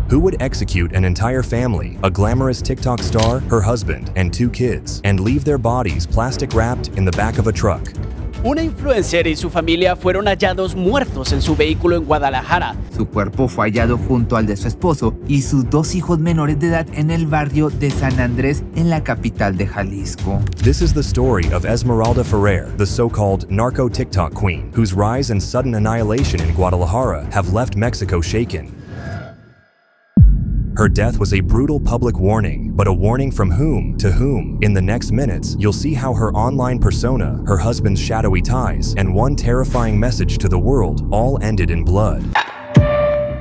Who would execute an entire family, a glamorous TikTok star, her husband, and 2 kids, and leave their bodies plastic-wrapped in the back of a truck? Una influencer y su familia fueron hallados muertos en su vehículo en Guadalajara. Su cuerpo fue hallado junto al de su esposo y sus 2 hijos menores de edad en el barrio de San Andrés, en la capital de Jalisco. This is the story of Esmeralda Ferrer, the so-called narco TikTok queen, whose rise and sudden annihilation in Guadalajara have left Mexico shaken. Her death was a brutal public warning, but a warning from whom to whom? In the next minutes, you'll see how her online persona, her husband's shadowy ties, and one terrifying message to the world all ended in blood.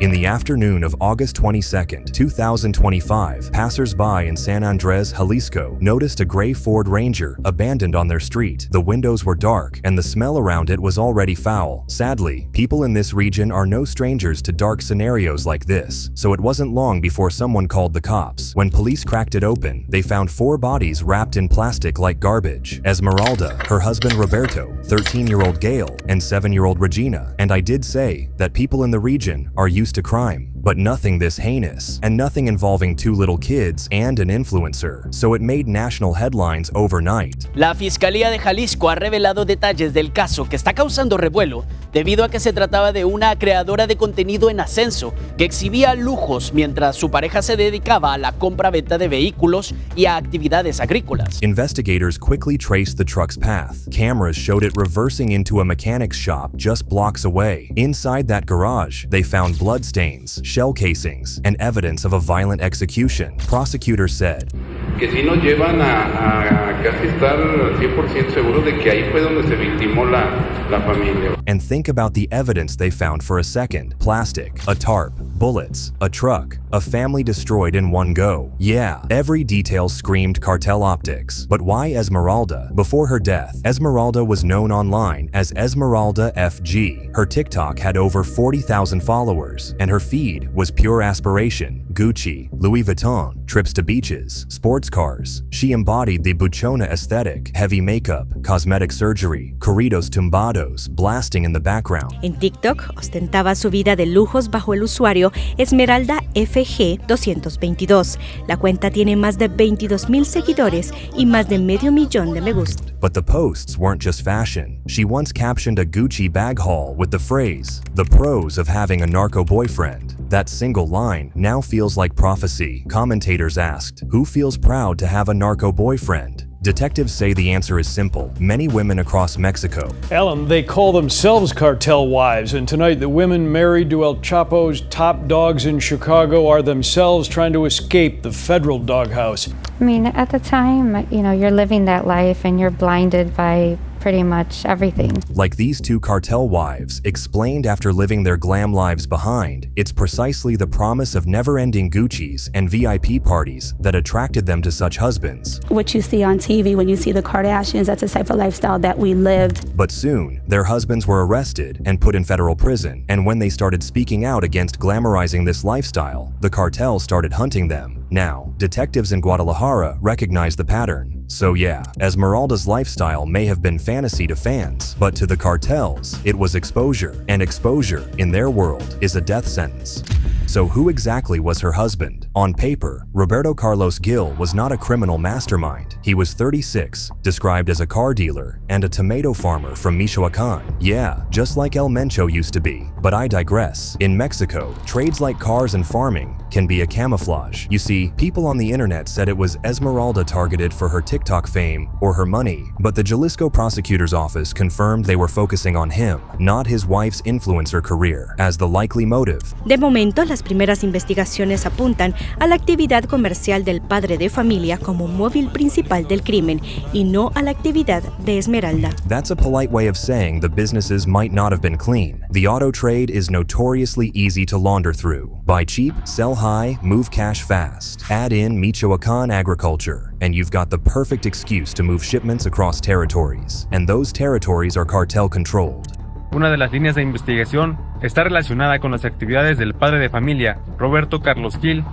In the afternoon of August 22, 2025, passers-by in San Andres, Jalisco, noticed a gray Ford Ranger abandoned on their street. The windows were dark, and the smell around it was already foul. Sadly, people in this region are no strangers to dark scenarios like this, so it wasn't long before someone called the cops. When police cracked it open, they found 4 bodies wrapped in plastic like garbage. Esmeralda, her husband Roberto, 13-year-old Gail, and 7-year-old Regina. And I did say that people in the region are used to crime, but nothing this heinous, and nothing involving 2 little kids and an influencer, so it made national headlines overnight. La Fiscalía de Jalisco ha revelado detalles del caso que está causando revuelo debido a que se trataba de una creadora de contenido en ascenso que exhibía lujos mientras su pareja se dedicaba a la compra-venta de vehículos y a actividades agrícolas. Investigators quickly traced the truck's path. Cameras showed it reversing into a mechanic's shop just blocks away. Inside that garage, they found bloodstains, shell casings, and evidence of a violent execution. Prosecutors said, que sí nos llevan a casi estar al 100% seguros de que ahí fue donde se victimó la familia. And think about the evidence they found for a second. Plastic, a tarp, bullets, a truck, a family destroyed in one go. Yeah, every detail screamed cartel optics. But why Esmeralda? Before her death, Esmeralda was known online as Esmeralda FG. Her TikTok had over 40,000 followers, and her feed was pure aspiration. Gucci, Louis Vuitton, trips to beaches, sports cars. She embodied the buchona aesthetic, heavy makeup, cosmetic surgery, corridos tumbados blasting in the background. En TikTok ostentaba su vida de lujos bajo el usuario Esmeralda FG 222. La cuenta tiene más de 22,000 seguidores y más de medio millón de me gusta. But the posts weren't just fashion. She once captioned a Gucci bag haul with the phrase, "The pros of having a narco boyfriend." That single line now feels like prophecy. Commentators asked, who feels proud to have a narco boyfriend? Detectives say the answer is simple. Many women across Mexico. Ellen, they call themselves cartel wives, and tonight the women married to El Chapo's top dogs in Chicago are themselves trying to escape the federal doghouse. I mean, at the time, you're living that life and you're blinded by pretty much everything. Like these 2 cartel wives explained after living their glam lives behind, it's precisely the promise of never-ending Gucci's and VIP parties that attracted them to such husbands. What you see on TV when you see the Kardashians, that's a type of lifestyle that we lived. But soon, their husbands were arrested and put in federal prison, and when they started speaking out against glamorizing this lifestyle, the cartel started hunting them. Now, detectives in Guadalajara recognize the pattern. So yeah, Esmeralda's lifestyle may have been fantasy to fans, but to the cartels, it was exposure, and exposure, in their world, is a death sentence. So who exactly was her husband? On paper, Roberto Carlos Gil was not a criminal mastermind. He was 36, described as a car dealer, and a tomato farmer from Michoacan. Yeah, just like El Mencho used to be. But I digress. In Mexico, trades like cars and farming can be a camouflage. You see, people on the internet said it was Esmeralda targeted for her TikTok fame or her money, but the Jalisco prosecutor's office confirmed they were focusing on him, not his wife's influencer career, as the likely motive. De momento, las primeras investigaciones apuntan a la actividad comercial del padre de familia como móvil principal del crimen y no a la actividad de Esmeralda. That's a polite way of saying the businesses might not have been clean. The auto trade is notoriously easy to launder through. Buy cheap, sell high, move cash fast. Add in Michoacan agriculture, and you've got the perfect excuse to move shipments across territories. And those territories are cartel controlled. Una de las líneas de investigación está relacionada con las actividades del padre de familia, Roberto Carlos Gil,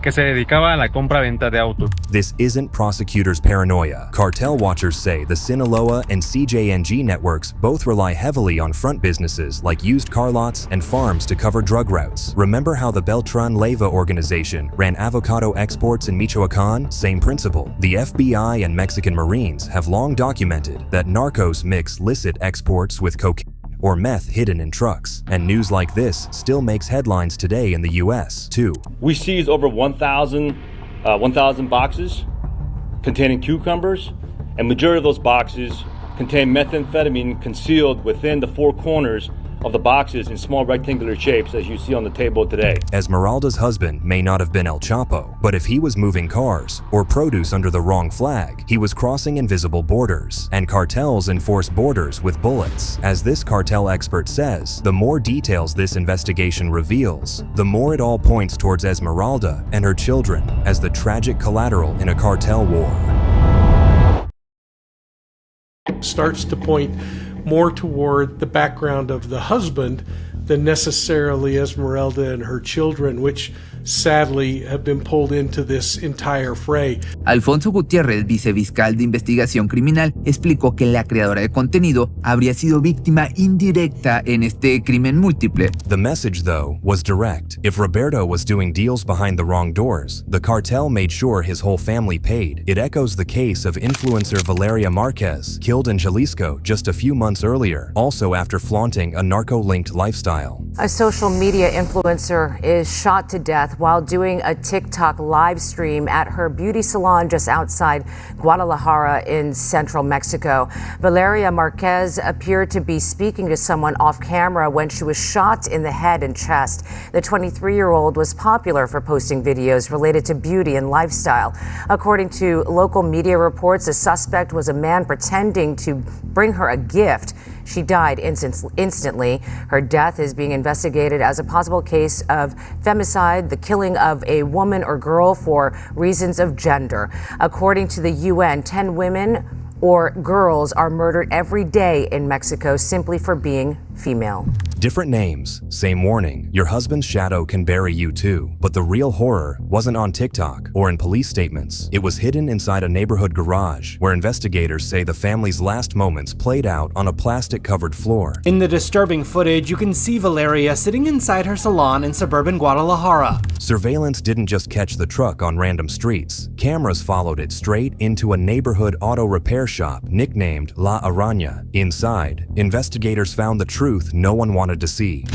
que se dedicaba a la compra-venta de autos. This isn't prosecutors' paranoia. Cartel watchers say the Sinaloa and CJNG networks both rely heavily on front businesses like used car lots and farms to cover drug routes. Remember how the Beltran Leyva organization ran avocado exports in Michoacan? Same principle. The FBI and Mexican Marines have long documented that narcos mix licit exports with cocaine or meth hidden in trucks. And news like this still makes headlines today in the US, too. We seized over 1,000 boxes containing cucumbers, and majority of those boxes contain methamphetamine concealed within the four corners of the boxes in small rectangular shapes, as you see on the table today. Esmeralda's husband may not have been El Chapo, but if he was moving cars or produce under the wrong flag, he was crossing invisible borders, and cartels enforce borders with bullets. As this cartel expert says, the more details this investigation reveals, the more it all points towards Esmeralda and her children as the tragic collateral in a cartel war. Starts to point more toward the background of the husband than necessarily Esmeralda and her children, which sadly have been pulled into this entire fray. Alfonso Gutiérrez, vicefiscal de investigación criminal, explicó que la creadora de contenido habría sido víctima indirecta en este crimen múltiple. The message, though, was direct. If Roberto was doing deals behind the wrong doors, the cartel made sure his whole family paid. It echoes the case of influencer Valeria Marquez, killed in Jalisco just a few months earlier, also after flaunting a narco-linked lifestyle. A social media influencer is shot to death while doing a TikTok live stream at her beauty salon just outside Guadalajara in central Mexico. Valeria Marquez appeared to be speaking to someone off camera when she was shot in the head and chest. The 23-year-old was popular for posting videos related to beauty and lifestyle. According to local media reports, the suspect was a man pretending to bring her a gift. She died instantly. Her death is being investigated as a possible case of femicide, the killing of a woman or girl for reasons of gender. According to the UN, 10 women or girls are murdered every day in Mexico simply for being female. Different names, same warning. Your husband's shadow can bury you too. But the real horror wasn't on TikTok or in police statements. It was hidden inside a neighborhood garage where investigators say the family's last moments played out on a plastic-covered floor. In the disturbing footage, you can see Valeria sitting inside her salon in suburban Guadalajara. Surveillance didn't just catch the truck on random streets. Cameras followed it straight into a neighborhood auto repair shop nicknamed La Araña. Inside, investigators found the truth no one wanted to see.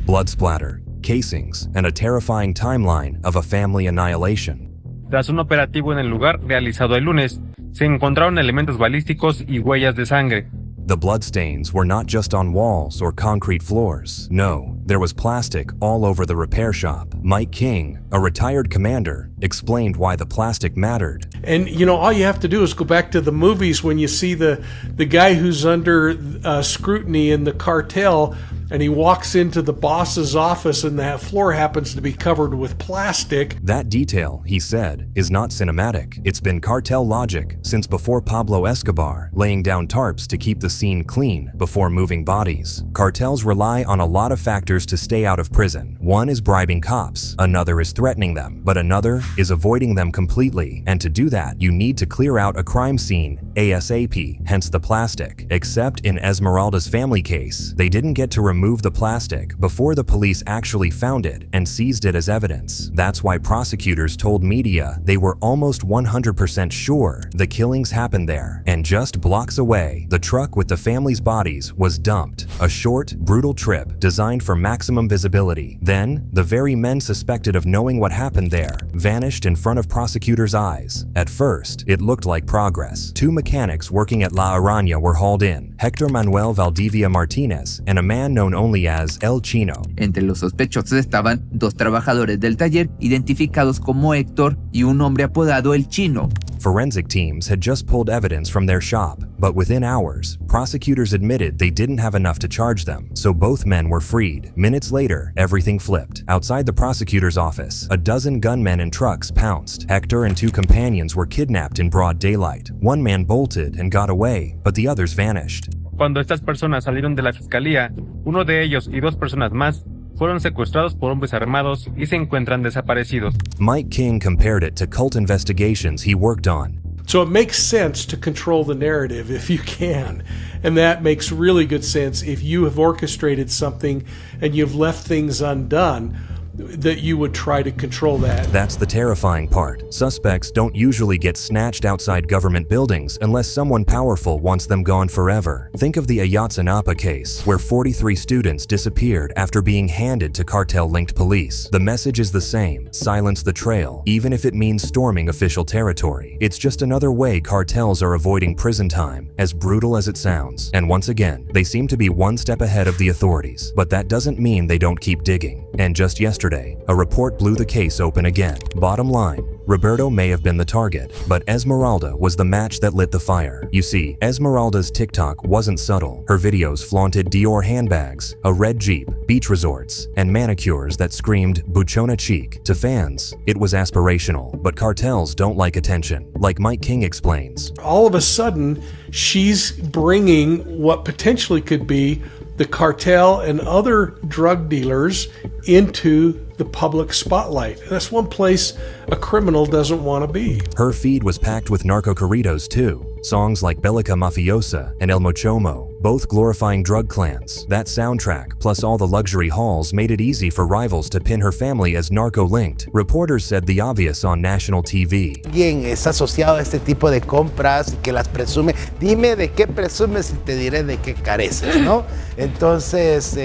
Blood splatter, casings, and a terrifying timeline of a family annihilation. Tras un operativo en el lugar realizado el lunes, se encontraron elementos balísticos y huellas de sangre. The bloodstains were not just on walls or concrete floors. No, there was plastic all over the repair shop. Mike King, a retired commander, explained why the plastic mattered. And you know, all you have to do is go back to the movies when you see the guy who's under scrutiny in the cartel, and he walks into the boss's office and that floor happens to be covered with plastic. That detail, he said, is not cinematic. It's been cartel logic since before Pablo Escobar, laying down tarps to keep the scene clean before moving bodies. Cartels rely on a lot of factors to stay out of prison. One is bribing cops, another is threatening them, but another is avoiding them completely. And to do that, you need to clear out a crime scene ASAP, hence the plastic. Except in Esmeralda's family case, they didn't get to remove the plastic before the police actually found it and seized it as evidence. That's why prosecutors told media they were almost 100% sure the killings happened there. And just blocks away, the truck with the family's bodies was dumped. A short, brutal trip designed for maximum visibility. Then, the very men suspected of knowing what happened there vanished in front of prosecutors' eyes. At first, it looked like progress. Two mechanics working at La Araña were hauled in, Hector Manuel Valdivia Martinez and a man known only as El Chino. Entre los sospechosos estaban dos trabajadores del taller identificados como Héctor y un hombre apodado El Chino. Forensic teams had just pulled evidence from their shop, but within hours, prosecutors admitted they didn't have enough to charge them, so both men were freed. Minutes later, everything flipped. Outside the prosecutor's office, a dozen gunmen and trucks pounced. Hector and two companions were kidnapped in broad daylight. One man bolted and got away, but the others vanished. Cuando estas personas salieron de la fiscalía, uno de ellos y dos personas más fueron secuestrados por hombres armados y se encuentran desaparecidos. Mike King compared it to cult investigations he worked on. So it makes sense to control the narrative if you can. And that makes really good sense if you have orchestrated something and you've left things undone, that you would try to control that. That's the terrifying part. Suspects don't usually get snatched outside government buildings unless someone powerful wants them gone forever. Think of the Ayotzinapa case, where 43 students disappeared after being handed to cartel-linked police. The message is the same: silence the trail, even if it means storming official territory. It's just another way cartels are avoiding prison time, as brutal as it sounds. And once again, they seem to be one step ahead of the authorities. But that doesn't mean they don't keep digging. And just yesterday, a report blew the case open again. Bottom line, Roberto may have been the target, but Esmeralda was the match that lit the fire. You see, Esmeralda's TikTok wasn't subtle. Her videos flaunted Dior handbags, a red Jeep, beach resorts, and manicures that screamed buchona chic. To fans, it was aspirational, but cartels don't like attention, like Mike King explains. All of a sudden, she's bringing what potentially could be the cartel and other drug dealers into the public spotlight. That's one place a criminal doesn't want to be. Her feed was packed with narco corridos too. Songs like Bellica Mafiosa and El Mochomo, both glorifying drug clans. That soundtrack, plus all the luxury hauls, made it easy for rivals to pin her family as narco-linked. Reporters said the obvious on national TV. Alguien es asociado a este tipo de compras y que las presume. Dime de qué presumes y te diré de qué careces, ¿no? Entonces,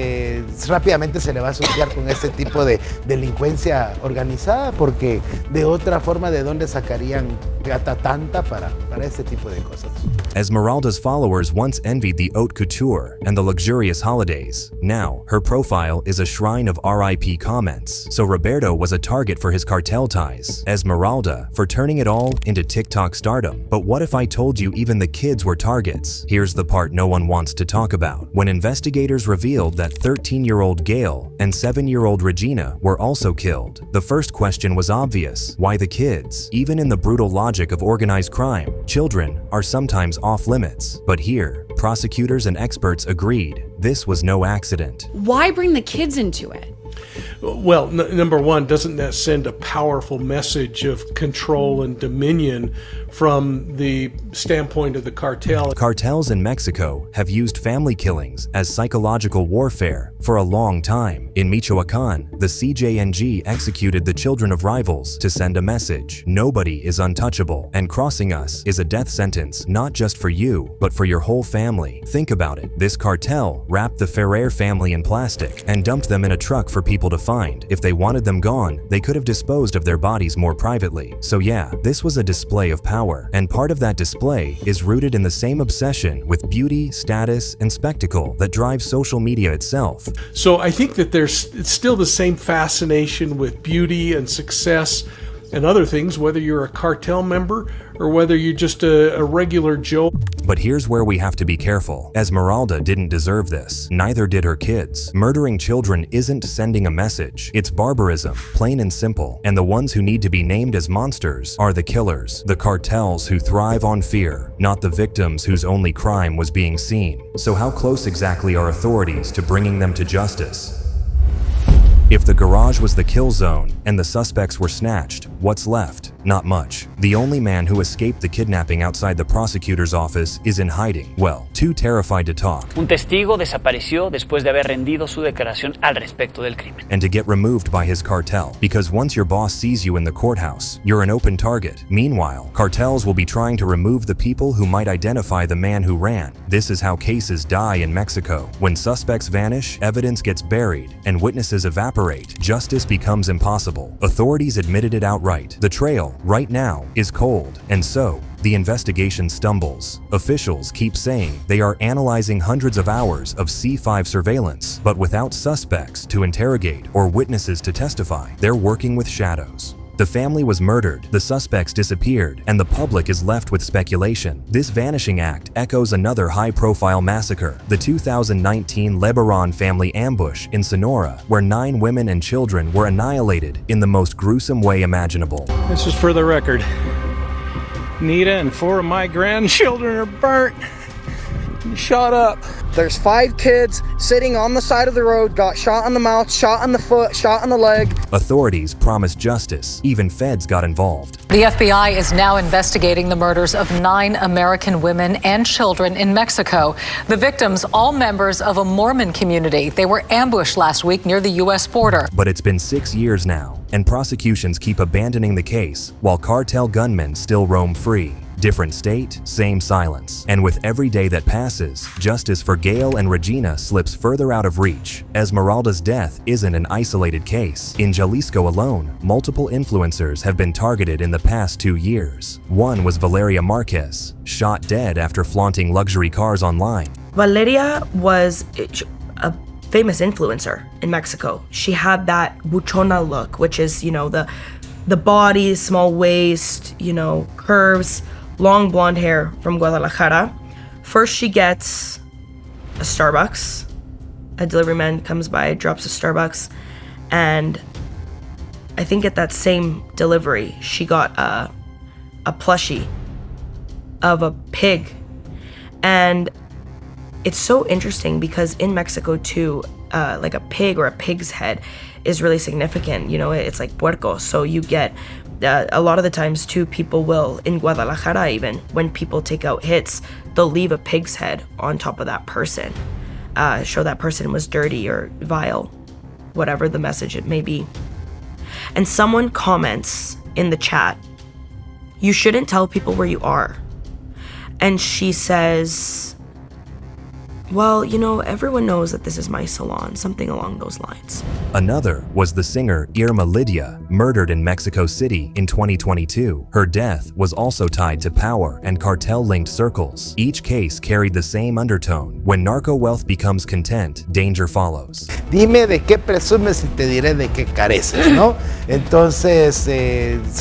rápidamente se le va a asociar con este tipo de delincuencia organizada, porque de otra forma, ¿de dónde sacarían gata tanta para este tipo de cosas? Esmeralda's followers once envied the haute couture and the luxurious holidays. Now, her profile is a shrine of RIP comments, so Roberto was a target for his cartel ties. Esmeralda for turning it all into TikTok stardom. But what if I told you even the kids were targets? Here's the part no one wants to talk about. When investigators revealed that 13-year-old Gail and 7-year-old Regina were also killed, the first question was obvious: why the kids? Even in the brutal logic of organized crime, children are sometimes off limits. But here, prosecutors and experts agreed this was no accident. Why bring the kids into it? Well, number one, doesn't that send a powerful message of control and dominion from the standpoint of the cartel? Cartels in Mexico have used family killings as psychological warfare for a long time. In Michoacan, the CJNG executed the children of rivals to send a message: nobody is untouchable, and crossing us is a death sentence not just for you, but for your whole family. Think about it. This cartel wrapped the Ferrer family in plastic and dumped them in a truck for people to find. If they wanted them gone, they could have disposed of their bodies more privately. So yeah, this was a display of power, and part of that display is rooted in the same obsession with beauty, status, and spectacle that drives social media itself. So I think that it's still the same fascination with beauty and success and other things, whether you're a cartel member or whether you're just a regular Joe. But here's where we have to be careful. Esmeralda didn't deserve this. Neither did her kids. Murdering children isn't sending a message. It's barbarism, plain and simple. And the ones who need to be named as monsters are the killers, the cartels who thrive on fear, not the victims whose only crime was being seen. So how close exactly are authorities to bringing them to justice? If the garage was the kill zone and the suspects were snatched, what's left? Not much. The only man who escaped the kidnapping outside the prosecutor's office is in hiding. Well, too terrified to talk. Un testigo desapareció después de haber rendido su declaración al respecto del crimen. And to get removed by his cartel, because once your boss sees you in the courthouse, you're an open target. Meanwhile, cartels will be trying to remove the people who might identify the man who ran. This is how cases die in Mexico. When suspects vanish, evidence gets buried, and witnesses evaporate. Justice becomes impossible. Authorities admitted it outright. The trail, right now, is cold, and so the investigation stumbles. Officials keep saying they are analyzing hundreds of hours of C5 surveillance, but without suspects to interrogate or witnesses to testify. They're working with shadows. The family was murdered, the suspects disappeared, and the public is left with speculation. This Vanishing act echoes another high-profile massacre, the 2019 Lebaron family ambush in Sonora, where 9 women and children were annihilated in the most gruesome way imaginable. This is for the record. Nita and 4 of my grandchildren are burnt. Shut up. There's 5 kids sitting on the side of the road, got shot in the mouth, shot in the foot, shot in the leg. Authorities promised justice. Even feds got involved. The FBI is now investigating the murders of 9 American women and children in Mexico. The victims, all members of a Mormon community. They were ambushed last week near the U.S. border. But it's been 6 years now, and prosecutions keep abandoning the case, while cartel gunmen still roam free. Different state, same silence. And with every day that passes, justice for Gail and Regina slips further out of reach. Esmeralda's death isn't an isolated case. In Jalisco alone, multiple influencers have been targeted in the past 2 years. One was Valeria Marquez, shot dead after flaunting luxury cars online. Valeria was a famous influencer in Mexico. She had that buchona look, which is, the body, small waist, curves, long blonde hair from Guadalajara. First, she gets a Starbucks. A delivery man comes by, drops a Starbucks, and I think at that same delivery, she got a plushie of a pig. And it's so interesting because in Mexico too, like a pig or a pig's head is really significant. It's like puerco. So you get a lot of the times too, people will, in Guadalajara even, when people take out hits, they'll leave a pig's head on top of that person. Show that person was dirty or vile, whatever the message it may be. And someone comments in the chat, "You shouldn't tell people where you are." And she says, "Well, everyone knows that this is my salon," something along those lines. Another was the singer Irma Lydia, murdered in Mexico City in 2022. Her death was also tied to power and cartel-linked circles. Each case carried the same undertone. When narco wealth becomes content, danger follows. Dime de qué presumes y te diré de qué careces, ¿no? Entonces,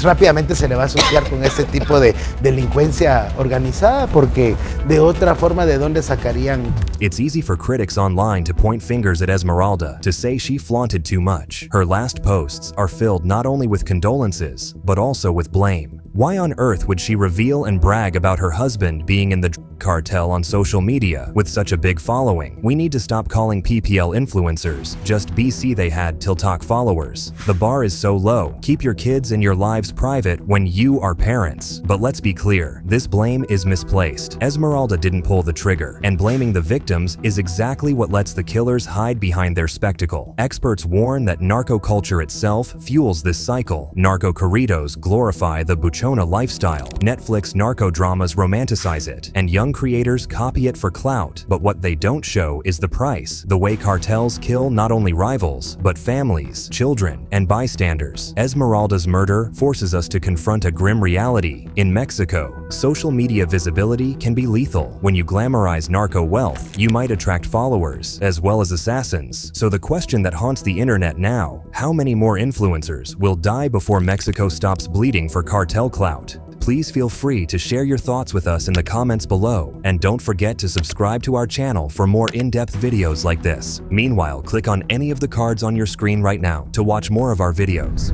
rápidamente se le va a asociar con este tipo de delincuencia organizada, porque de otra forma, ¿de dónde sacarían? It's easy for critics online to point fingers at Esmeralda, to say she flaunted too much. Her last posts are filled not only with condolences, but also with blame. Why on earth would she reveal and brag about her husband being in the cartel on social media with such a big following? We need to stop calling PPL influencers just BC they had TikTok followers. The bar is so low. Keep your kids and your lives private when you are parents. But let's be clear, this blame is misplaced. Esmeralda didn't pull the trigger, and blaming the victims is exactly what lets the killers hide behind their spectacle. Experts warn that narco culture itself fuels this cycle. Narco corridos glorify the buchona lifestyle. Netflix narco dramas romanticize it, and young creators copy it for clout. But what they don't show is the price, the way cartels kill not only rivals, but families, children, and bystanders. Esmeralda's murder forces us to confront a grim reality. In Mexico, social media visibility can be lethal. When you glamorize narco wealth, you might attract followers, as well as assassins. So the question that haunts the internet now, how many more influencers will die before Mexico stops bleeding for cartel clout? Please feel free to share your thoughts with us in the comments below, and don't forget to subscribe to our channel for more in-depth videos like this. Meanwhile, click on any of the cards on your screen right now to watch more of our videos.